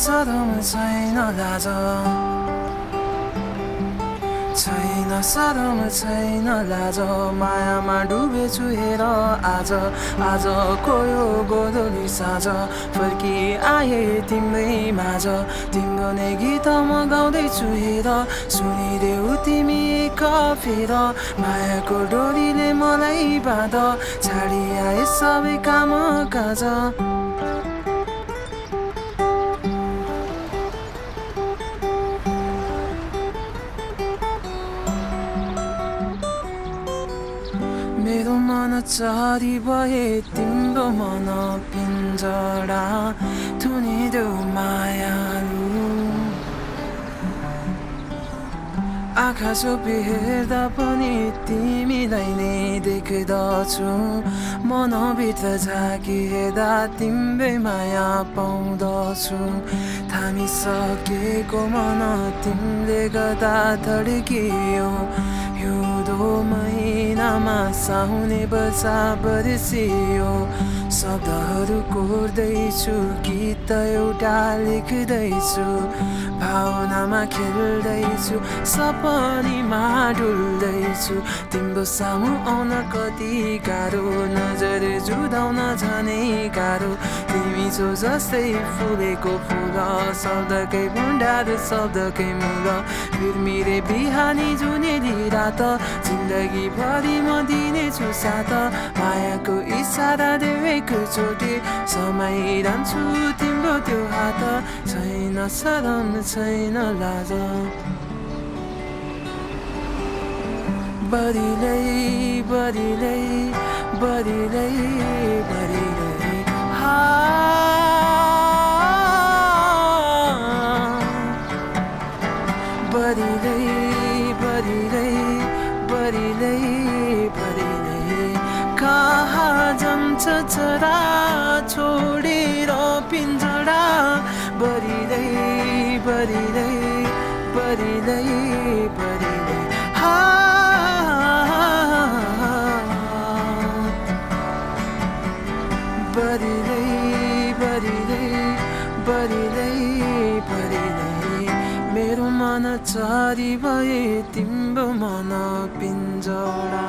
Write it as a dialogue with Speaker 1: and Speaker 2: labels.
Speaker 1: सरम छैन लाज छैन सरम छैन लाज मायामा डुबेछु हेर आज आजको यो गोधुली साँझ फर्की आए तिम्रै माझ तिम्रो नै गीत म गाउँदैछु हेर सुनिदेऊ तिमी एक फेर मायाको डोरीले मलाई बाँध छाडी आए सबै काम काज मेरो मन चारी भए तिम्रो मन पिञ्जरा थुनिदेऊ मायालु आँखा छोपी हेर्दा पनि तिमीलाई नै देख्दछु मनभित्र झाँकी हेर्दा तिम्रै माया पाउँदछु थामिसकेको मन तिमीले गर्दा धड्कियो हिउँदो महिनामा साउने वर्षा बर्सियो शब्दहरू कोर्दैछु गीत एउटा लेख्दैछु भावनामा खेल्दैछु सपनीमा डुल्दैछु तिम्रो सामु आउन कति गाह्रो नजर जुदाउन झनै गाह्रो तिमी छौ जस्तै फुलेको फुल शब्दकै भण्डार शब्दकै मूल फिर्मिरे बिहानी जुनेली रात जिन्दगी भरि म दिनेछु साथ मायाको इसारा देवेको चोटि समाइरहन्छु तिम्रो त्यो हात छैन शरम छैन लाज बढीलै बढीलै बढीलै बढीलै बढीलै बढीलै बढीलै बढीलै कहाँ जान्छ चरा छोडेर पिञ्जरा बढीलै बढीलै बढीलै बढीलै बढीलै बढीलै बढीलै बढीलै मेरो मन चारी भए तिम्रो मन पिञ्जरा